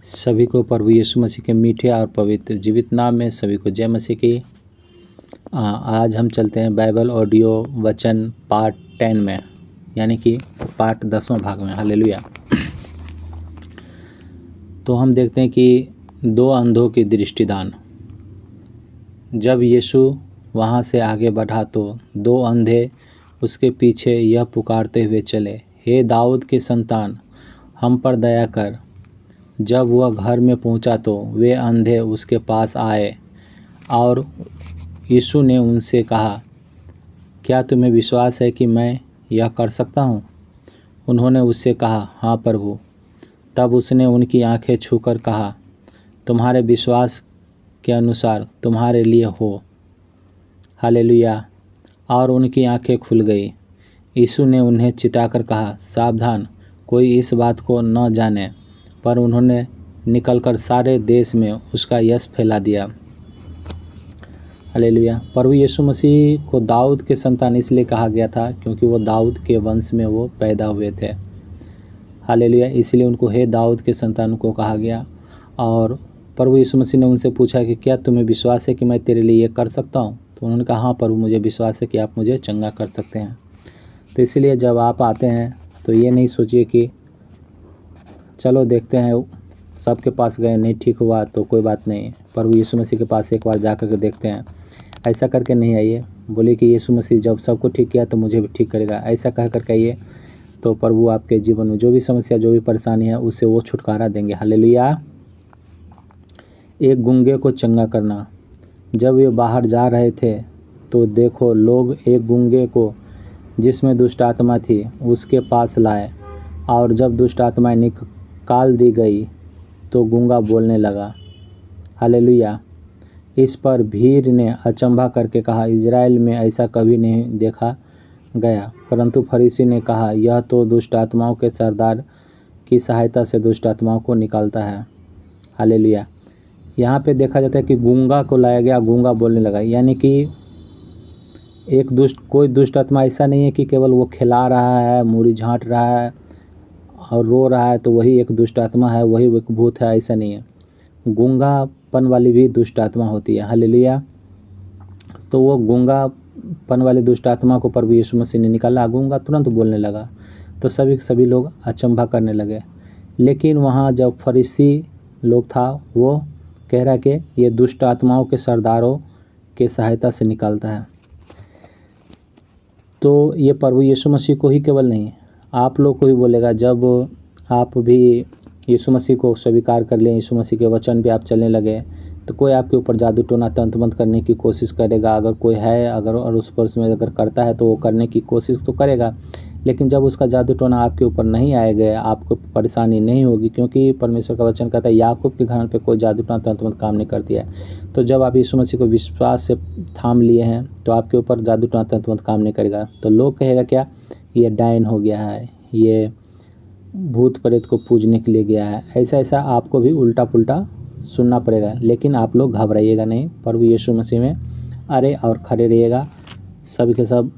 सभी को प्रभु यीशु मसीह के मीठे और पवित्र जीवित नाम में सभी को जय मसीह की। आज हम चलते हैं बाइबल ऑडियो वचन पार्ट 10 में, यानी कि पार्ट 10वां भाग में। हालेलुया। तो हम देखते हैं कि दो अंधों की दृष्टिदान। जब यीशु वहाँ से आगे बढ़ा तो दो अंधे उसके पीछे यह पुकारते हुए चले, हे दाऊद के संतान, हम पर दया कर। जब वह घर में पहुंचा तो वे अंधे उसके पास आए और यीशु ने उनसे कहा, क्या तुम्हें विश्वास है कि मैं यह कर सकता हूँ? उन्होंने उससे कहा, हाँ प्रभु। तब उसने उनकी आंखें छूकर कहा, तुम्हारे विश्वास के अनुसार तुम्हारे लिए हो। हालेलुया। और उनकी आंखें खुल गई। यीशु ने उन्हें चिताकर कहा, सावधान, कोई इस बात को न जाने। पर उन्होंने निकलकर सारे देश में उसका यश फैला दिया। हालेलुया। प्रभु यीशु मसीह को दाऊद के संतान इसलिए कहा गया था क्योंकि वो दाऊद के वंश में वो पैदा हुए थे। हालेलुया। इसलिए उनको हे दाऊद के संतान को कहा गया। और प्रभु यीशु मसीह ने उनसे पूछा कि क्या तुम्हें विश्वास है कि मैं तेरे लिए ये कर सकता हूँ? तो उन्होंने कहा, हाँ प्रभु, मुझे विश्वास है कि आप मुझे चंगा कर सकते हैं। तो इसलिए जब आप आते हैं तो ये नहीं सोचिए कि चलो देखते हैं, सबके पास गए नहीं ठीक हुआ तो कोई बात नहीं, प्रभु यीशु मसीह के पास एक बार जा कर के देखते हैं। ऐसा करके नहीं आइए। बोले कि यीशु मसीह जब सबको ठीक किया तो मुझे भी ठीक करेगा, ऐसा कह करके आइए तो प्रभु आपके जीवन में जो भी समस्या, जो भी परेशानी है, उससे वो छुटकारा देंगे। हालेलुया। एक गूंगे को चंगा करना। जब वे बाहर जा रहे थे तो देखो, लोग एक गूंगे को जिसमें दुष्ट आत्मा थी उसके पास लाए, और जब दुष्ट आत्माएं निकाल दी गई तो गूंगा बोलने लगा। हालेलुया। इस पर भीड़ ने अचंभा करके कहा, इजराइल में ऐसा कभी नहीं देखा गया। परंतु फरीसी ने कहा, यह तो दुष्ट आत्माओं के सरदार की सहायता से दुष्ट आत्माओं को निकालता है। हालेलुया। यहाँ पे देखा जाता है कि गूंगा को लाया गया, गूंगा बोलने लगा। यानी कि कोई दुष्ट आत्मा ऐसा नहीं है कि केवल वो खिला रहा है, मूड़ी झाँट रहा है और रो रहा है तो वही एक दुष्ट आत्मा है, वही एक भूत है, ऐसा नहीं है। गूंगापन वाली भी दुष्ट आत्मा होती है। हालेलुया। तो वो गूंगापन वाली दुष्ट आत्मा को प्रभु यीशु मसीह ने निकाला, गूंगा तुरंत बोलने लगा। तो सभी लोग अचंभा करने लगे। लेकिन वहाँ जब फरीसी लोग था, वो कह रहा कि ये दुष्ट आत्माओं के सरदारों के सहायता से निकालता है। तो ये प्रभु यीशु मसीह को ही केवल नहीं, आप लोग को ही बोलेगा। जब आप भी यीशु मसीह को स्वीकार कर लें, यीशु मसीह के वचन पे आप चलने लगे, तो कोई आपके ऊपर जादू टोना तंत्र मंत्र करने की कोशिश करेगा। अगर कोई है, अगर और उस पर में अगर करता है तो वो करने की कोशिश तो करेगा। लेकिन जब उसका जादू टोना आपके ऊपर नहीं आएगा, आपको परेशानी नहीं होगी, क्योंकि परमेश्वर का वचन कहता है याकूब के घर पे कोई जादू टोना तंत्र मंत्र काम नहीं करती है। तो जब आप यीशु मसीह को विश्वास से थाम लिए हैं तो आपके ऊपर जादू टोना तंत्र मंत्र काम नहीं करेगा। तो लोग कहेगा क्या, ये डायन हो गया है, ये भूत प्रेत को पूजने के लिए गया है, ऐसा आपको भी उल्टा पुल्टा सुनना पड़ेगा। लेकिन आप लोग घबराइएगा नहीं, प्रभु यीशु मसीह में अरे और खड़े रहिएगा। सब के सब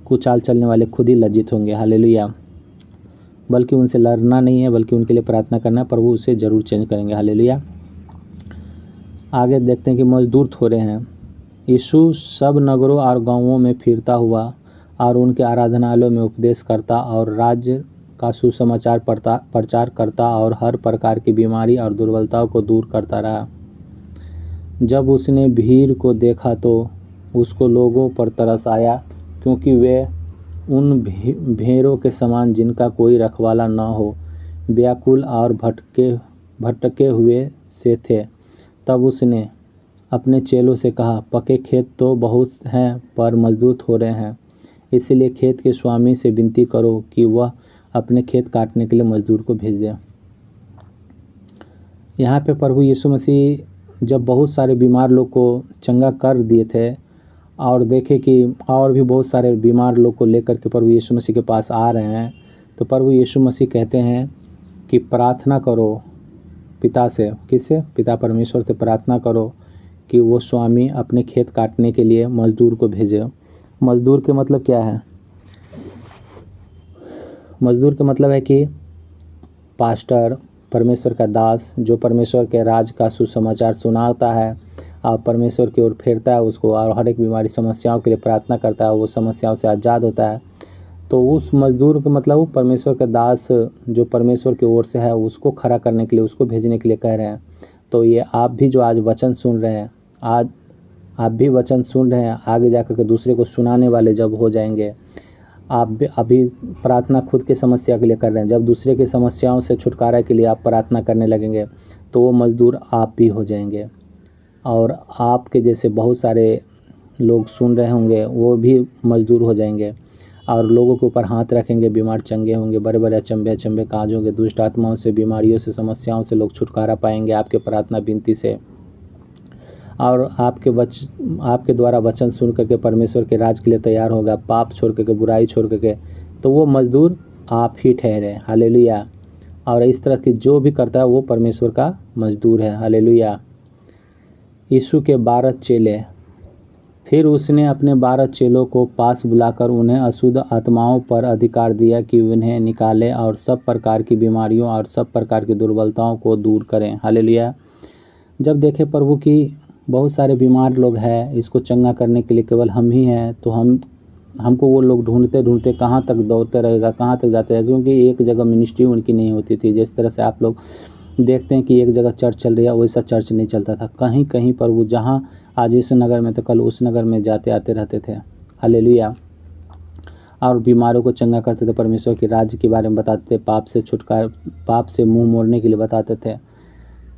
कुचाल चलने वाले खुद ही लज्जित होंगे। हालेलुया। बल्कि उनसे लड़ना नहीं है, बल्कि उनके लिए प्रार्थना करना है, प्रभु उसे ज़रूर चेंज करेंगे। हालेलुया। आगे देखते हैं कि मजदूर थोड़े हैं। यीशु सब नगरों और गांवों में फिरता हुआ और उनके आराधनालयों में उपदेश करता और राज्य का सुसमाचार प्रचार करता और हर प्रकार की बीमारी और दुर्बलताओं को दूर करता रहा। जब उसने भीड़ को देखा तो उसको लोगों पर तरस आया, क्योंकि वे उन भेड़ों के समान जिनका कोई रखवाला न हो, व्याकुल और भटके हुए से थे। तब उसने अपने चेलों से कहा, पके खेत तो बहुत हैं पर मजदूर थोड़े हैं, इसलिए खेत के स्वामी से विनती करो कि वह अपने खेत काटने के लिए मजदूर को भेज दे। यहाँ पे प्रभु यीशु मसीह जब बहुत सारे बीमार लोग को चंगा कर दिए थे और देखे कि और भी बहुत सारे बीमार लोग को लेकर के प्रभु यीशु मसीह के पास आ रहे हैं, तो प्रभु यीशु मसीह कहते हैं कि प्रार्थना करो पिता से। किससे? पिता परमेश्वर से प्रार्थना करो कि वो स्वामी अपने खेत काटने के लिए मजदूर को भेजे। मजदूर के मतलब क्या है? मजदूर का मतलब है कि पास्टर, परमेश्वर का दास जो परमेश्वर के राज का सुसमाचार सुनाता है और परमेश्वर की ओर फेरता है उसको, और हर एक बीमारी समस्याओं के लिए प्रार्थना करता है, वो समस्याओं से आज़ाद होता है, तो उस मजदूर का मतलब वो परमेश्वर का दास जो परमेश्वर की ओर से है उसको खड़ा करने के लिए, उसको भेजने के लिए कह रहे हैं। तो ये आप भी जो आज वचन सुन रहे हैं, आज आप भी वचन सुन रहे हैं, आगे जाकर के दूसरे को सुनाने वाले जब हो जाएंगे, आप भी अभी प्रार्थना खुद के समस्या के लिए कर रहे हैं, जब दूसरे की समस्याओं से छुटकारा के लिए आप प्रार्थना करने लगेंगे तो वो मजदूर आप भी हो जाएंगे, और आपके जैसे बहुत सारे लोग सुन रहे होंगे वो भी मजदूर हो जाएंगे, और लोगों के ऊपर हाथ रखेंगे, बीमार चंगे होंगे, बड़े बड़े अचंभे काज होंगे, दुष्ट आत्माओं से, बीमारियों से, समस्याओं से लोग छुटकारा पाएंगे आपके प्रार्थना विनती से, और आपके द्वारा वचन सुन करके परमेश्वर के राज के लिए तैयार होगा, पाप छोड़ करके, बुराई छोड़ करके, तो वो मजदूर आप ही ठहरे। हालेलुया। और इस तरह की जो भी करता है वो परमेश्वर का मजदूर है। हालेलुया। यीशु के 12 चेले। फिर उसने अपने 12 चेलों को पास बुलाकर उन्हें अशुद्ध आत्माओं पर अधिकार दिया कि उन्हें निकालें और सब प्रकार की बीमारियों और सब प्रकार की दुर्बलताओं को दूर करें। हालेलुया। जब देखें प्रभु की बहुत सारे बीमार लोग हैं, इसको चंगा करने के लिए केवल हम ही हैं, तो हमको वो लोग ढूंढते ढूंढते कहाँ तक दौड़ते रहेगा, कहाँ तक जाते रहेगा, क्योंकि एक जगह मिनिस्ट्री उनकी नहीं होती थी। जिस तरह से आप लोग देखते हैं कि एक जगह चर्च चल रही है, वैसा चर्च नहीं चलता था। कहीं कहीं प्रभु जहाँ आज इस नगर में तो कल उस नगर में जाते आते रहते थे। हालेलुया। और बीमारों को चंगा करते थे, परमेश्वर के राज्य के बारे में बताते थे, पाप से मुंह मोड़ने के लिए बताते थे।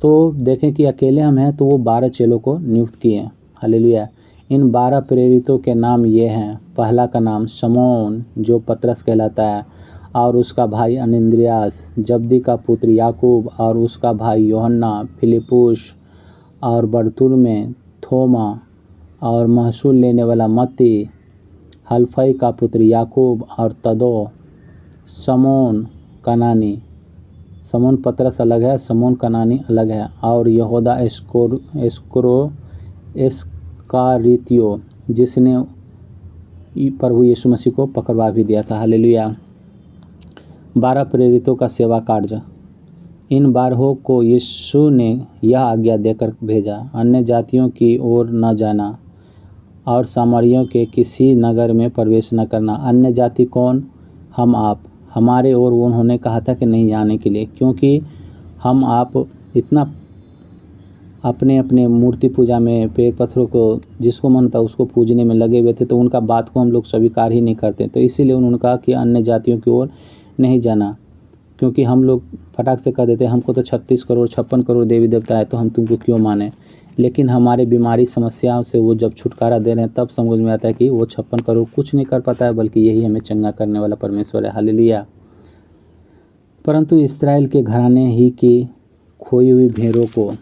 तो देखें कि अकेले हम हैं तो वो 12 चेलों को नियुक्त किए। हालेलुया। इन 12 प्रेरितों के नाम ये हैं। पहला का नाम शमौन जो पतरस कहलाता है, और उसका भाई अनिन्द्रियास, जब्दी का पुत्र याकूब और उसका भाई यूहन्ना, फिलिपुस और बरतुल्मै, थोमा और महसूल लेने वाला मत्ती, हल्फई का पुत्र याकूब और तदो, समौन कनानी। समौन पतरस अलग है, समौन कनानी अलग है, और यहूदा इस्करियोती जिसने प्रभु यीशु मसीह को पकड़वा भी दिया था। हालेलुया। 12 प्रेरितों का सेवा कार्य। इन 12 को यीशु ने यह आज्ञा देकर भेजा, अन्य जातियों की ओर न जाना और सामरियों के किसी नगर में प्रवेश न करना। अन्य जाति कौन? हम आप। हमारे ओर उन्होंने कहा था कि नहीं आने के लिए, क्योंकि हम आप इतना अपने अपने मूर्ति पूजा में, पेड़ पत्थरों को जिसको मन था उसको पूजने में लगे हुए थे, तो उनका बात को हम लोग स्वीकार ही नहीं करते। तो इसीलिए उन्होंने कहा कि अन्य जातियों की ओर नहीं जाना, क्योंकि हम लोग फटाक से कह देते हमको तो 36 करोड़ 56 करोड़ देवी देवता है, तो हम तुमको क्यों माने। लेकिन हमारे बीमारी समस्याओं से वो जब छुटकारा दे रहे हैं तब समझ में आता है कि वो 56 करोड़ कुछ नहीं कर पाता है, बल्कि यही हमें चंगा करने वाला परमेश्वर है। हालेलुया। परंतु इस्राएल के घराने ही की खोई हुई भेड़ों को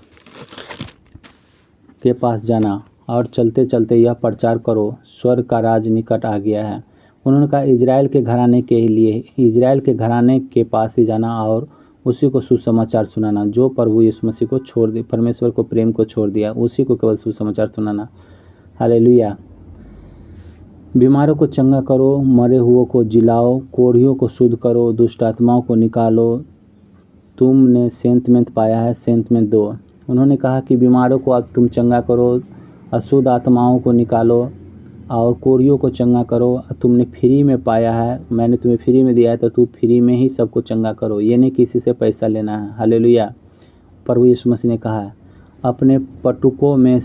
के पास जाना और चलते चलते यह प्रचार करो, स्वर्ग का राज निकट आ गया है। उन्होंने कहा इजराइल के घराने के लिए, इजराइल के घराने के पास ही जाना और उसी को सुसमाचार सुनाना। जो प्रभु यीशु मसीह को छोड़ दिया, परमेश्वर को प्रेम को छोड़ दिया, उसी को केवल सुसमाचार सुनाना। हालेलुया। बीमारों को चंगा करो, मरे हुओं को जिलाओ, कोढ़ियों को शुद्ध करो, दुष्ट आत्माओं को निकालो। तुमने सेंत में पाया है, सेंत में दो। उन्होंने कहा कि बीमारों को अब तुम चंगा करो, अशुद्ध आत्माओं को निकालो और कोढ़ियों को चंगा करो। तुमने फ्री में पाया है, मैंने तुम्हें फ्री में दिया है, तो तू फ्री में ही सबको चंगा करो, ये नहीं किसी से पैसा लेना है। हालेलुया। प्रभु यीशु मसीह ने कहा है अपने पटुकों में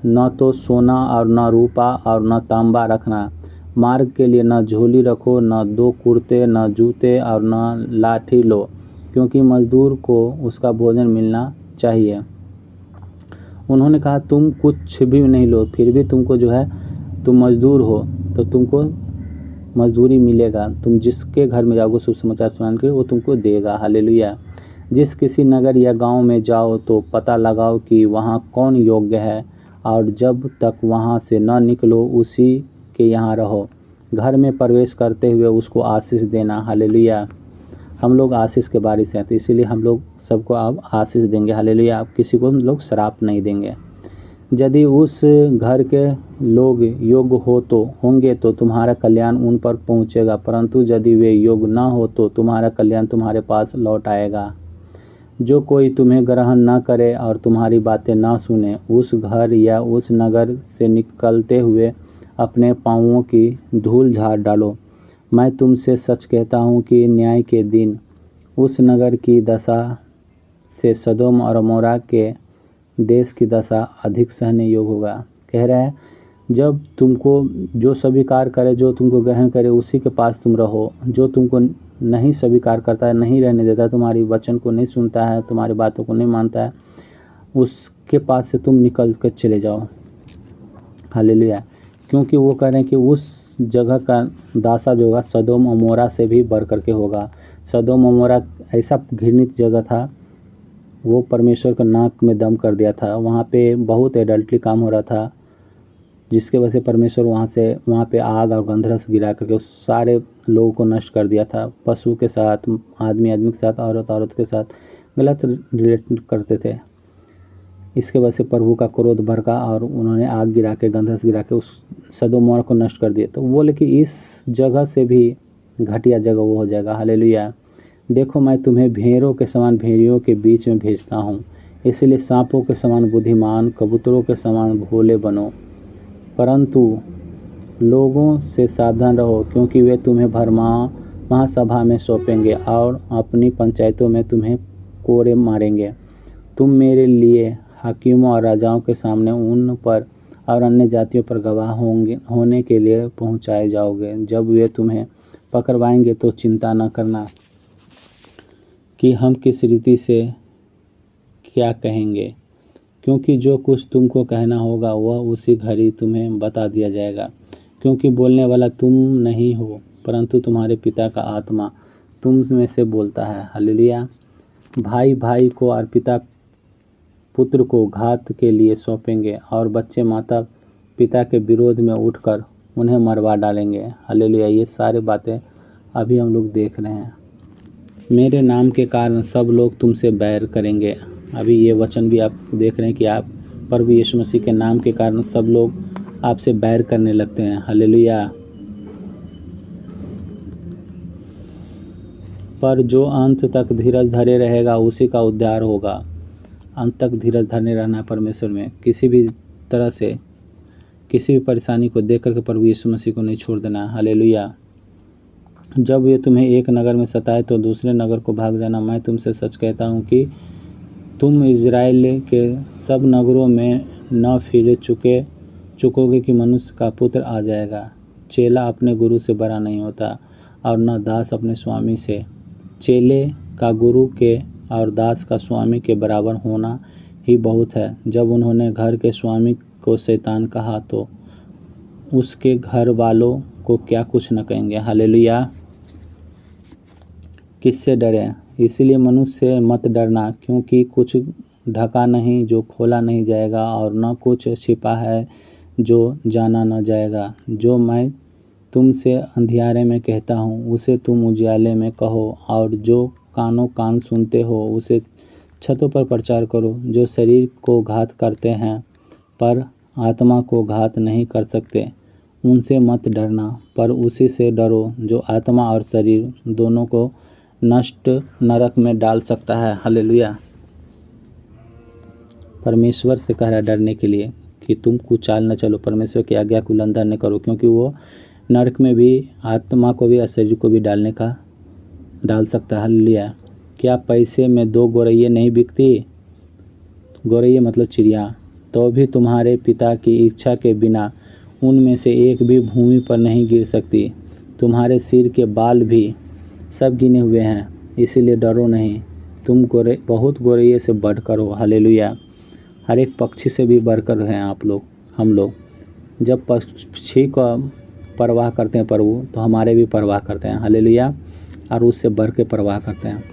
न तो सोना और न रूपा और न तांबा रखना, मार्ग के लिए न झोली रखो, न 2 कुर्ते, न जूते और न लाठी लो, क्योंकि मजदूर को उसका भोजन मिलना चाहिए। उन्होंने कहा तुम कुछ भी नहीं लो, फिर भी तुमको जो है, तुम मजदूर हो तो तुमको मजदूरी मिलेगा। तुम जिसके घर में जाओगे सुसमाचार सुनाने के, वो तुमको देगा। हालेलुया। जिस किसी नगर या गांव में जाओ तो पता लगाओ कि वहाँ कौन योग्य है, और जब तक वहाँ से न निकलो उसी के यहाँ रहो। घर में प्रवेश करते हुए उसको आशीष देना। हालेलुया। हम लोग आशीष के बारिश हैं, तो इसीलिए हम लोग सबको अब आशीष देंगे। हालेलुया। आप किसी को हम लोग श्राप नहीं देंगे। यदि उस घर के लोग योग्य होंगे तो तुम्हारा कल्याण उन पर पहुँचेगा, परंतु यदि वे योग्य न हो तो तुम्हारा कल्याण तुम्हारे पास लौट आएगा। जो कोई तुम्हें ग्रहण न करे और तुम्हारी बातें न सुने, उस घर या उस नगर से निकलते हुए अपने पाँवों की धूल झाड़ डालो। मैं तुमसे सच कहता हूँ कि न्याय के दिन उस नगर की दशा से सदोम और अमोरा के देश की दशा अधिक सहने योग्य होगा। कह रहा है जब तुमको जो स्वीकार करे, जो तुमको ग्रहण करे, उसी के पास तुम रहो। जो तुमको नहीं स्वीकार करता है, नहीं रहने देता, तुम्हारी वचन को नहीं सुनता है, तुम्हारी बातों को नहीं मानता है, उसके पास से तुम निकल कर चले जाओ। हालेलुया। क्योंकि वो कह रहे हैं कि उस जगह का दासा जो होगा सदोम अमोरा से भी बढ़ करके होगा। सदोम अमोरा ऐसा घृणित जगह था, वो परमेश्वर का नाक में दम कर दिया था। वहाँ पे बहुत एडल्ट्री काम हो रहा था, जिसके वजह से परमेश्वर वहाँ पे आग और गंधरस गिरा करके उस सारे लोगों को नष्ट कर दिया था। पशु के साथ, आदमी के साथ, औरत के साथ गलत रिलेट करते थे। इसके वजह से प्रभु का क्रोध भड़का और उन्होंने आग गिरा के, गंधरस गिरा के उस सदोम अमोरा को नष्ट कर दिया। तो बोले कि इस जगह से भी घटिया जगह वो हो जाएगा। हालेलुया। देखो मैं तुम्हें भेड़ों के समान भेड़ियों के बीच में भेजता हूँ, इसलिए सांपों के समान बुद्धिमान, कबूतरों के समान भोले बनो। परंतु लोगों से सावधान रहो, क्योंकि वे तुम्हें महासभा में सौंपेंगे और अपनी पंचायतों में तुम्हें कोड़े मारेंगे। तुम मेरे लिए हाकिमों और राजाओं के सामने उन पर और अन्य जातियों पर गवाह होने के लिए पहुंचाए जाओगे। जब वे तुम्हें पकड़वाएंगे तो चिंता न करना कि हम किस रीति से क्या कहेंगे, क्योंकि जो कुछ तुमको कहना होगा वह उसी घड़ी तुम्हें बता दिया जाएगा। क्योंकि बोलने वाला तुम नहीं हो, परंतु तुम्हारे पिता का आत्मा तुम में से बोलता है। हालेलुया। भाई भाई को और पिता पुत्र को घात के लिए सौंपेंगे और बच्चे माता पिता के विरोध में उठकर उन्हें मरवा डालेंगे। हालेलुया। ये सारी बातें अभी हम लोग देख रहे हैं। मेरे नाम के कारण सब लोग तुमसे बैर करेंगे। अभी ये वचन भी आप देख रहे हैं कि आप प्रभु यीशु मसीह के नाम के कारण सब लोग आपसे बैर करने लगते हैं। हालेलुया। पर जो अंत तक धीरज धरे रहेगा उसी का उद्धार होगा। अंत तक धीरज धरे रहना परमेश्वर में, किसी भी तरह से किसी भी परेशानी को देख करके प्रभु यीशु मसीह को नहीं छोड़ देना। हालेलुया। जब ये तुम्हें एक नगर में सताए तो दूसरे नगर को भाग जाना। मैं तुमसे सच कहता हूँ कि तुम इज़राइल के सब नगरों में न फिर चुकोगे कि मनुष्य का पुत्र आ जाएगा। चेला अपने गुरु से बड़ा नहीं होता और न दास अपने स्वामी से। चेले का गुरु के और दास का स्वामी के बराबर होना ही बहुत है। जब उन्होंने घर के स्वामी को शैतान कहा तो उसके घर वालों को क्या कुछ न कहेंगे। हालेलुया। किससे डरें? इसलिए मनुष्य से मत डरना, क्योंकि कुछ ढका नहीं जो खोला नहीं जाएगा और न कुछ छिपा है जो जाना न जाएगा। जो मैं तुमसे अंधियारे में कहता हूँ उसे तुम उजियाले में कहो, और जो कान सुनते हो उसे छतों पर प्रचार करो। जो शरीर को घात करते हैं पर आत्मा को घात नहीं कर सकते, उनसे मत डरना, पर उसी से डरो जो आत्मा और शरीर दोनों को नष्ट नरक में डाल सकता है। हालेलुया। परमेश्वर से कह रहा है डरने के लिए कि तुम कुचाल न चलो, परमेश्वर की आज्ञा को उल्लंघन न करो, क्योंकि वो नरक में भी आत्मा को भी और शरीर को भी डाल सकता है। हालेलुया। क्या पैसे में 2 गौरैया नहीं बिकती? गौरैया मतलब चिड़िया। तो भी तुम्हारे पिता की इच्छा के बिना उनमें से एक भी भूमि पर नहीं गिर सकती। तुम्हारे सिर के बाल भी सब गिने हुए हैं, इसीलिए डरो नहीं। तुम बहुत गौरैया से बढ़कर हो। हालेलुया। हर एक पक्षी से भी बढ़कर हैं आप लोग, हम लोग। जब पक्षी का परवाह करते हैं प्रभु, तो हमारे भी परवाह करते हैं। हालेलुया। और उससे बढ़ के परवाह करते हैं।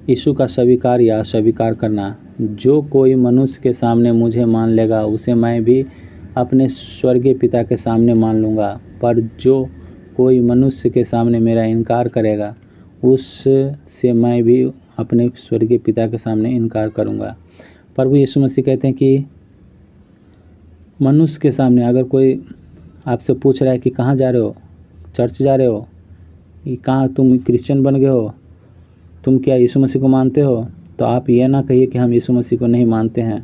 यीशु का स्वीकार या अस्वीकार करना। जो कोई मनुष्य के सामने मुझे मान लेगा उसे मैं भी अपने स्वर्गीय पिता के सामने मान लूँगा, पर जो कोई मनुष्य के सामने मेरा इनकार करेगा उससे मैं भी अपने स्वर्गीय पिता के सामने इनकार करूँगा। प्रभु यीशु मसीह कहते हैं कि मनुष्य के सामने अगर कोई आपसे पूछ रहा है कि कहाँ जा रहे हो, चर्च जा रहे हो, कहाँ तुम क्रिश्चियन बन गए हो, तुम क्या यीशु मसीह को मानते हो? तो आप ये ना कहिए कि हम यीशु मसीह को नहीं मानते हैं,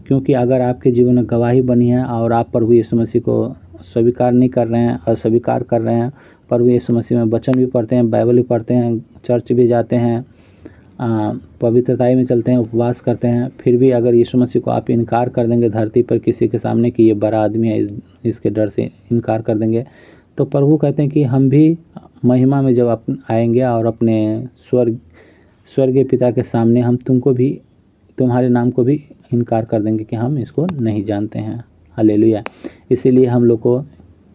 क्योंकि अगर आपके जीवन में गवाही बनी है और आप प्रभु यीशु मसीह को स्वीकार नहीं कर रहे हैं, अस्वीकार कर रहे हैं, प्रभु यीशु मसीह में वचन भी पढ़ते हैं, बाइबल भी पढ़ते हैं, चर्च भी जाते हैं, पवित्रताई में चलते हैं, उपवास करते हैं, फिर भी अगर यीशु मसीह को आप इनकार कर देंगे धरती पर किसी के सामने कि ये बड़ा आदमी है, इसके डर से इनकार कर देंगे, तो प्रभु कहते हैं कि हम भी महिमा में जब आएंगे और अपने स्वर्गीय पिता के सामने हम तुमको भी, तुम्हारे नाम को भी इनकार कर देंगे कि हम इसको नहीं जानते हैं। हालेलुया। इसीलिए हम लोग को,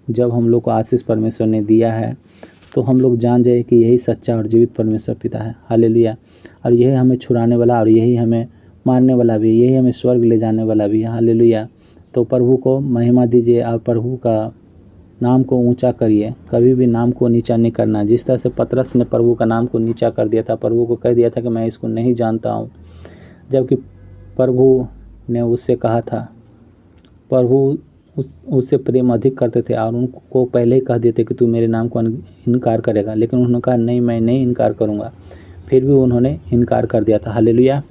जब हम लोग को आशीष परमेश्वर ने दिया है, तो हम लोग जान जाए कि यही सच्चा और जीवित परमेश्वर पिता है। हालेलुया। और यही हमें छुड़ाने वाला और यही हमें मारने वाला भी, यही हमें स्वर्ग ले जाने वाला भी है। हालेलुया। तो प्रभु को महिमा दीजिए और प्रभु का नाम को ऊंचा करिए, कभी भी नाम को नीचा नहीं करना। जिस तरह से पतरस ने प्रभु का नाम को नीचा कर दिया था, प्रभु को कह दिया था कि मैं इसको नहीं जानता हूँ, जबकि प्रभु ने उससे कहा था, प्रभु उससे प्रेम अधिक करते थे और उनको पहले ही कह देते कि तू मेरे नाम को इनकार करेगा, लेकिन उन्होंने कहा नहीं, मैं नहीं इनकार करूँगा, फिर भी उन्होंने इनकार कर दिया था। हालेलुया।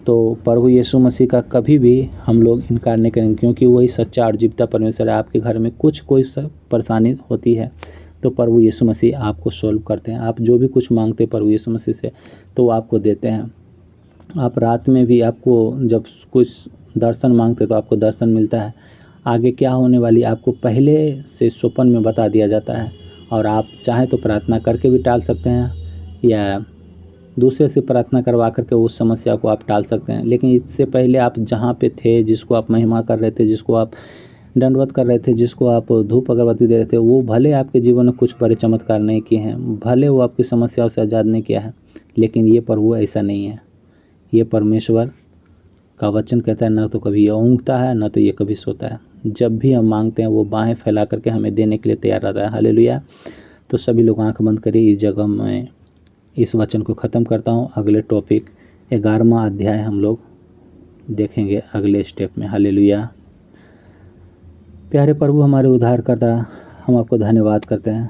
तो प्रभु यीशु मसीह का कभी भी हम लोग इनकार नहीं करेंगे, क्योंकि वही सच्चा और जीविता परमेश्वर है। आपके घर में कोई परेशानी होती है तो प्रभु यीशु मसीह आपको सॉल्व करते हैं। आप जो भी कुछ मांगते हैं प्रभु यीशु मसीह से, तो वो आपको देते हैं। आप रात में भी आपको जब कुछ दर्शन मांगते तो आपको दर्शन मिलता है। आगे क्या होने वाली आपको पहले से स्वप्न में बता दिया जाता है, और आप चाहें तो प्रार्थना करके भी टाल सकते हैं या दूसरे से प्रार्थना करवा करके उस समस्या को आप टाल सकते हैं। लेकिन इससे पहले आप जहाँ पे थे, जिसको आप महिमा कर रहे थे, जिसको आप दंडवत कर रहे थे, जिसको आप धूप अगरबत्ती दे रहे थे, वो भले आपके जीवन में कुछ बड़े चमत्कार नहीं किए हैं, भले वो आपकी समस्याओं से आज़ाद नहीं किया है, लेकिन ये प्रभु ऐसा नहीं है। ये परमेश्वर का वचन कहता है, न तो कभी ये ऊँघता है, न तो ये कभी सोता है। जब भी हम मांगते हैं वो बाहें फैला करके हमें देने के लिए तैयार रहता है। हालेलुया। तो सभी लोग आंख बंद करिए। इस जगह मैं इस वचन को ख़त्म करता हूँ। अगले टॉपिक 11वां अध्याय हम लोग देखेंगे अगले स्टेप में। हालेलुया। प्यारे प्रभु हमारे उद्धारकर्ता, हम आपको धन्यवाद करते हैं।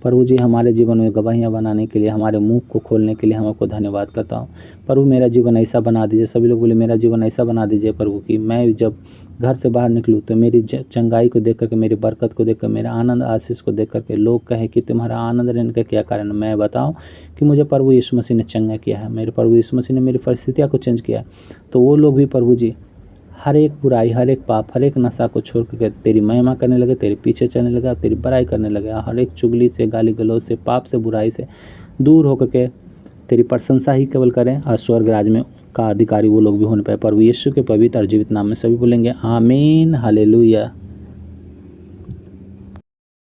प्रभु जी, हमारे जीवन में गवाहियाँ बनाने के लिए, हमारे मुंह को खोलने के लिए हम आपको धन्यवाद करता हूँ। प्रभु मेरा जीवन ऐसा बना दीजिए, सभी लोग बोले मेरा जीवन ऐसा बना दीजिए प्रभु कि मैं जब घर से बाहर निकलूँ तो मेरी चंगाई को देख करके, मेरी बरकत को देख कर, मेरा आनंद आशीष को देख करके लोग कहें कि तुम्हारा आनंद रहने का क्या कारण। मैं बताऊँ कि मुझे प्रभु यीशु मसीह ने चंगा किया है, मेरे प्रभु यीशु मसीह ने मेरी परिस्थितियों को चेंज किया। तो वो लोग भी प्रभु जी हर एक बुराई, हर एक पाप, हर एक नशा को छोड़ करके तेरी महिमा करने लगे, तेरे पीछे चलने लगा, तेरी बड़ाई करने लगे, हर एक चुगली से, गाली गलौज से, पाप से, बुराई से दूर होकर के तेरी प्रशंसा ही केवल करें, और स्वर्ग राज में का अधिकारी वो लोग भी होने पाए। प्रभु यीशु के पवित्र और जीवित नाम में सभी बोलेंगे आमीन। हालेलुया।